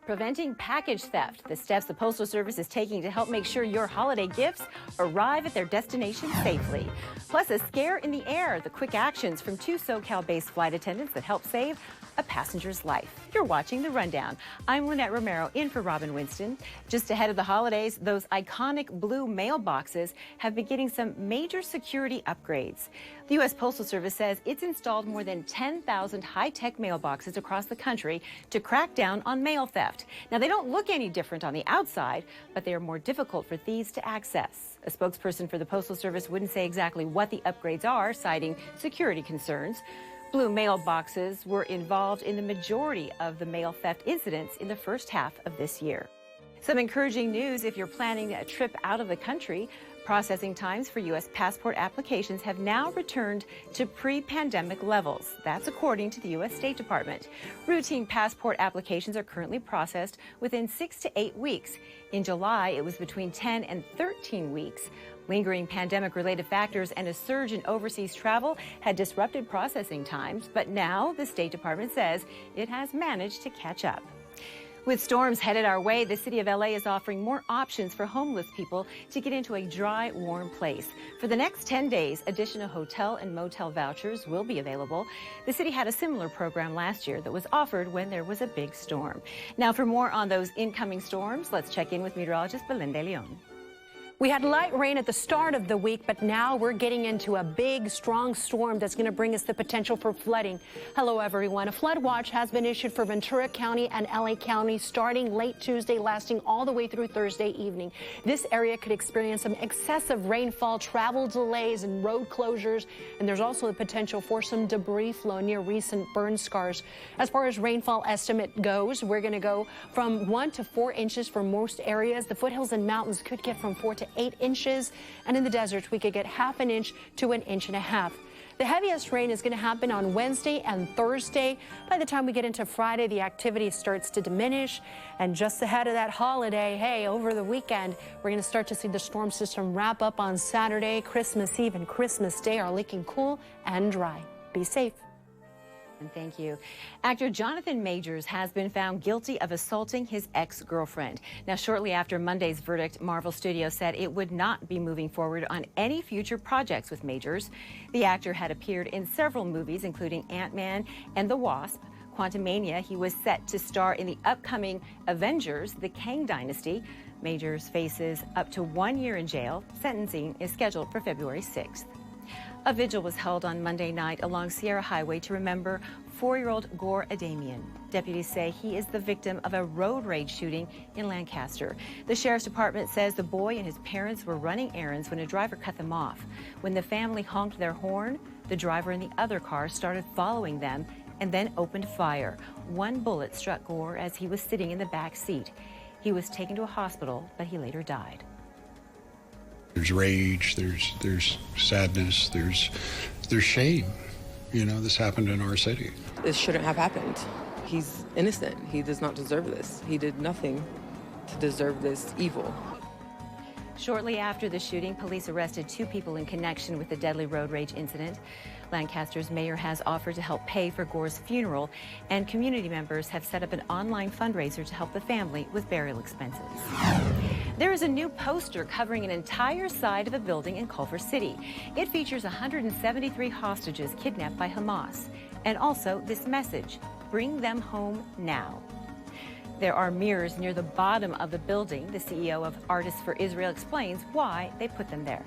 Preventing package theft, the steps the Postal Service is taking to help make sure your holiday gifts arrive at their destination safely. Plus, a scare in the air, the quick actions from two SoCal-based flight attendants that help save a passenger's life. You're watching The Rundown. I'm Lynette Romero, in for Robin Winston. Just ahead of the holidays, those iconic blue mailboxes have been getting some major security upgrades. The U.S. Postal Service says it's installed more than 10,000 high-tech mailboxes across the country to crack down on mail theft. Now, they don't look any different on the outside, but they are more difficult for thieves to access. A spokesperson for the Postal Service wouldn't say exactly what the upgrades are, citing security concerns. Blue mailboxes were involved in the majority of the mail theft incidents in the first half of this year. Some encouraging news if you're planning a trip out of the country. Processing times for U.S. passport applications have now returned to pre-pandemic levels. That's according to the U.S. State Department. Routine passport applications are currently processed within 6 to 8 weeks. In July, it was between 10 and 13 weeks. Lingering pandemic-related factors and a surge in overseas travel had disrupted processing times, but now the State Department says it has managed to catch up. With storms headed our way, the city of LA is offering more options for homeless people to get into a dry, warm place. For the next 10 days, additional hotel and motel vouchers will be available. The city had a similar program last year that was offered when there was a big storm. Now, for more on those incoming storms, let's check in with meteorologist Belinda Leon. We had light rain at the start of the week, but now we're getting into a big, strong storm that's going to bring us the potential for flooding. Hello, everyone. A flood watch has been issued for Ventura County and LA County starting late Tuesday, lasting all the way through Thursday evening. This area could experience some excessive rainfall, travel delays, and road closures. And there's also the potential for some debris flow near recent burn scars. As far as rainfall estimate goes, we're going to go from 1 to 4 inches for most areas. The foothills and mountains could get from 4 to 8 inches, and in the desert we could get ½ an inch to 1.5 inches. The heaviest rain is going to happen on Wednesday and Thursday. By the time we get into Friday, the activity starts to diminish, and just ahead of that holiday, hey, over the weekend, we're going to start to see the storm system wrap up on Saturday. Christmas Eve and Christmas Day are looking cool and dry. Be safe. And thank you. Actor Jonathan Majors has been found guilty of assaulting his ex-girlfriend. Now, shortly after Monday's verdict, Marvel Studios said it would not be moving forward on any future projects with Majors. The actor had appeared in several movies, including Ant-Man and the Wasp. Quantumania, he was set to star in the upcoming Avengers, the Kang Dynasty. Majors faces up to 1 year in jail. Sentencing is scheduled for February 6th. A vigil was held on Monday night along Sierra Highway to remember 4-year-old Gore Adamian. Deputies say he is the victim of a road rage shooting in Lancaster. The sheriff's department says the boy and his parents were running errands when a driver cut them off. When the family honked their horn, the driver in the other car started following them and then opened fire. 1 bullet struck Gore as he was sitting in the back seat. He was taken to a hospital, but he later died. There's rage, there's sadness, there's shame. You know, this happened in our city. This shouldn't have happened. He's innocent. He does not deserve this. He did nothing to deserve this evil. Shortly after the shooting, police arrested 2 people in connection with the deadly road rage incident. Lancaster's mayor has offered to help pay for Gore's funeral, and community members have set up an online fundraiser to help the family with burial expenses. There is a new poster covering an entire side of a building in Culver City. It features 173 hostages kidnapped by Hamas, and also this message: bring them home now. There are mirrors near the bottom of the building. The CEO of Artists for Israel explains why they put them there.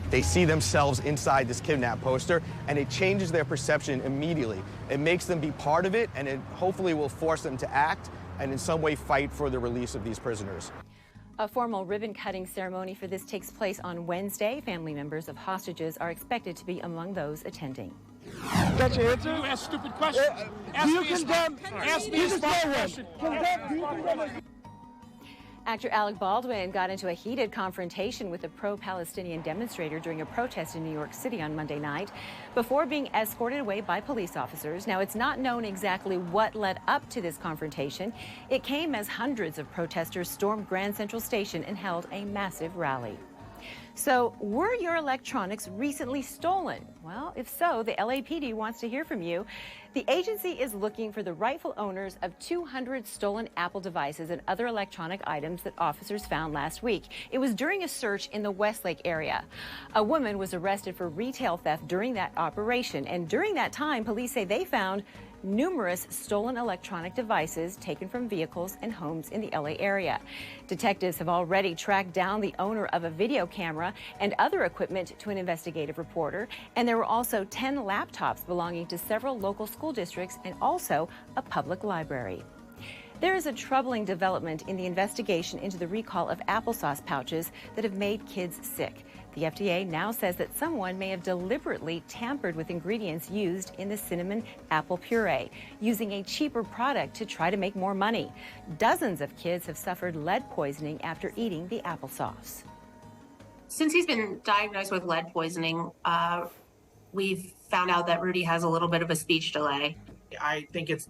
They see themselves inside this kidnap poster, and it changes their perception immediately. It makes them be part of it, and it hopefully will force them to act and in some way fight for the release of these prisoners. A formal ribbon-cutting ceremony for this takes place on Wednesday. Family members of hostages are expected to be among those attending. That's your answer? You ask stupid questions. Ask me a smart question. Actor Alec Baldwin got into a heated confrontation with a pro-Palestinian demonstrator during a protest in New York City on Monday night before being escorted away by police officers. Now, it's not known exactly what led up to this confrontation. It came as hundreds of protesters stormed Grand Central Station and held a massive rally. So, were your electronics recently stolen? Well, if so, the LAPD wants to hear from you. The agency is looking for the rightful owners of 200 stolen Apple devices and other electronic items that officers found last week. It was during a search in the Westlake area. A woman was arrested for retail theft during that operation, and during that time, police say they found numerous stolen electronic devices taken from vehicles and homes in the LA area. Detectives have already tracked down the owner of a video camera and other equipment to an investigative reporter, and there were also 10 laptops belonging to several local school districts and also a public library. There is a troubling development in the investigation into the recall of applesauce pouches that have made kids sick. The FDA now says that someone may have deliberately tampered with ingredients used in the cinnamon apple puree, using a cheaper product to try to make more money. Dozens of kids have suffered lead poisoning after eating the applesauce. Since he's been diagnosed with lead poisoning, we've found out that Rudy has a little bit of a speech delay. I think it's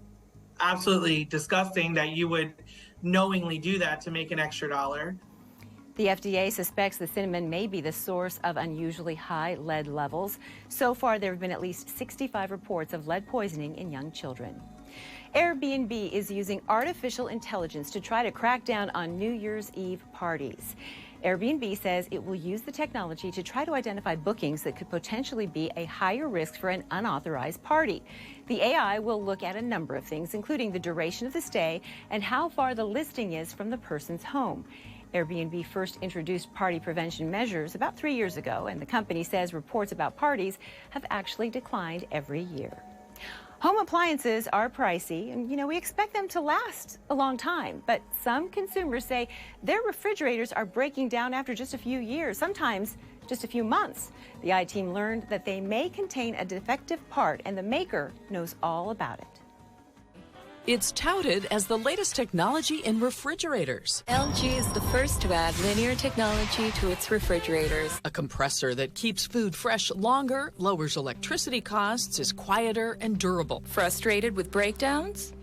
absolutely disgusting that you would knowingly do that to make an extra dollar. The FDA suspects the cinnamon may be the source of unusually high lead levels. So far, there have been at least 65 reports of lead poisoning in young children. Airbnb is using artificial intelligence to try to crack down on New Year's Eve parties. Airbnb says it will use the technology to try to identify bookings that could potentially be a higher risk for an unauthorized party. The AI will look at a number of things, including the duration of the stay and how far the listing is from the person's home. Airbnb first introduced party prevention measures about 3 years ago, and the company says reports about parties have actually declined every year. Home appliances are pricey, and we expect them to last a long time. But some consumers say their refrigerators are breaking down after just a few years, sometimes just a few months. The I-team learned that they may contain a defective part, and the maker knows all about it. It's touted as the latest technology in refrigerators. LG is the first to add linear technology to its refrigerators. A compressor that keeps food fresh longer, lowers electricity costs, is quieter and durable. Frustrated with breakdowns?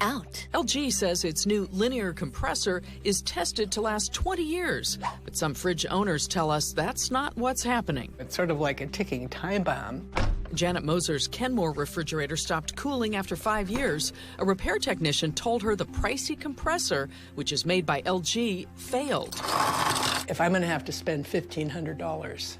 Out. LG says its new linear compressor is tested to last 20 years, but some fridge owners tell us that's not what's happening. It's sort of like a ticking time bomb. Janet Moser's Kenmore refrigerator stopped cooling after 5 years. A repair technician told her the pricey compressor, which is made by LG, failed. If I'm going to have to spend $1,500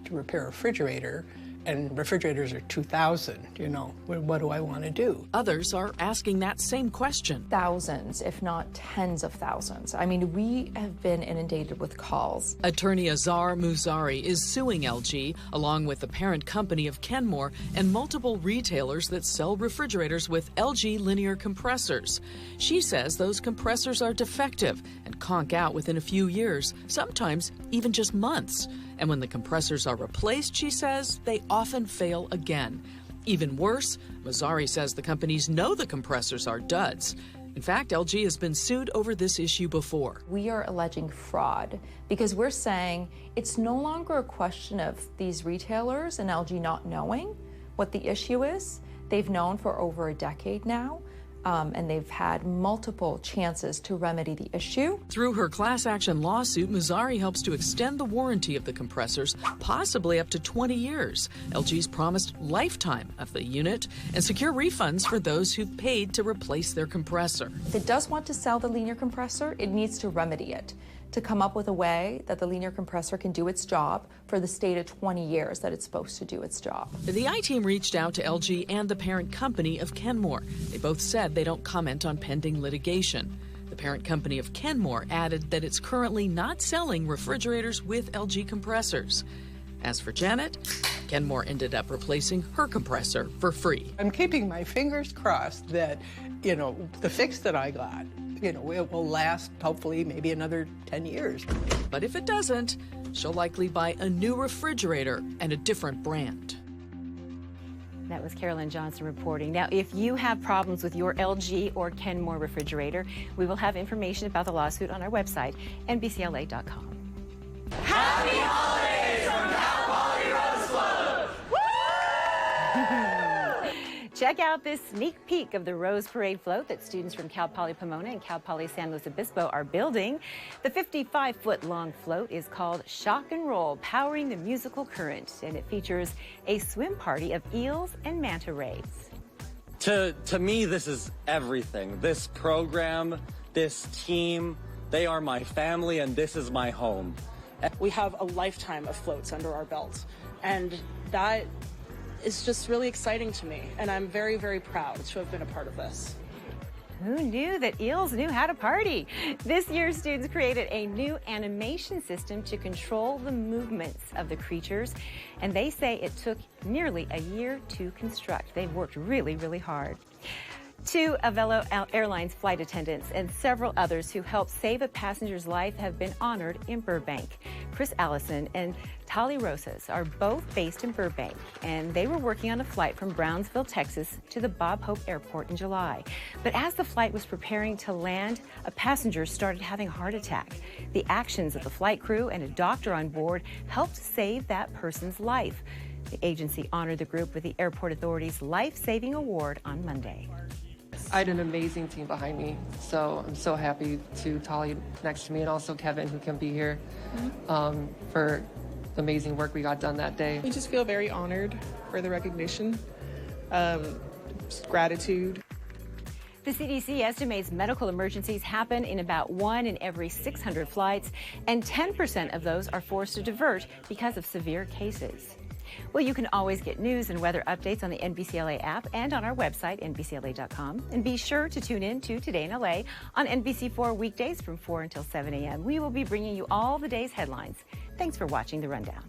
to repair a refrigerator, and refrigerators are $2,000, what do I want to do? Others are asking that same question. Thousands, if not tens of thousands. I mean, we have been inundated with calls. Attorney Azar Muzari is suing LG, along with the parent company of Kenmore and multiple retailers that sell refrigerators with LG linear compressors. She says those compressors are defective and conk out within a few years, sometimes even just months. And when the compressors are replaced, she says, they often fail again. Even worse, Mazzari says the companies know the compressors are duds. In fact, LG has been sued over this issue before. We are alleging fraud because we're saying it's no longer a question of these retailers and LG not knowing what the issue is. They've known for over a decade now. And they've had multiple chances to remedy the issue. Through her class action lawsuit, Mazzari helps to extend the warranty of the compressors, possibly up to 20 years. LG's promised lifetime of the unit and secure refunds for those who've paid to replace their compressor. If it does want to sell the linear compressor, it needs to remedy it, to come up with a way that the linear compressor can do its job for the stated 20 years that it's supposed to do its job. The I-team reached out to LG and the parent company of Kenmore. They both said they don't comment on pending litigation. The parent company of Kenmore added that it's currently not selling refrigerators with LG compressors. As for Janet, Kenmore ended up replacing her compressor for free. I'm keeping my fingers crossed that, the fix that I got, it will last, hopefully, maybe another 10 years. But if it doesn't, she'll likely buy a new refrigerator and a different brand. That was Carolyn Johnson reporting. Now, if you have problems with your LG or Kenmore refrigerator, we will have information about the lawsuit on our website, NBCLA.com. Happy holidays from Cal Quality Rose Club! Check out this sneak peek of the Rose Parade float that students from Cal Poly Pomona and Cal Poly San Luis Obispo are building. The 55-foot-long float is called Shock and Roll, powering the musical current, and it features a swim party of eels and manta rays. To me, this is everything. This program, this team, they are my family, and this is my home. We have a lifetime of floats under our belt, and that is just really exciting to me, and I'm very, very proud to have been a part of this. Who knew that eels knew how to party? This year, students created a new animation system to control the movements of the creatures, and they say it took nearly a year to construct. They've worked really, really hard. Two Avelo Airlines flight attendants and several others who helped save a passenger's life have been honored in Burbank. Chris Allison and Tali Rosas are both based in Burbank, and they were working on a flight from Brownsville, Texas to the Bob Hope Airport in July. But as the flight was preparing to land, a passenger started having a heart attack. The actions of the flight crew and a doctor on board helped save that person's life. The agency honored the group with the Airport Authority's Life-Saving Award on Monday. I had an amazing team behind me, so I'm so happy to Tali next to me, and also Kevin, who can be here, for the amazing work we got done that day. We just feel very honored for the recognition, gratitude. The CDC estimates medical emergencies happen in about 1 in every 600 flights, and 10% of those are forced to divert because of severe cases. Well, you can always get news and weather updates on the NBCLA app and on our website, NBCLA.com. And be sure to tune in to Today in LA on NBC4 weekdays from 4 until 7 a.m. We will be bringing you all the day's headlines. Thanks for watching The Rundown.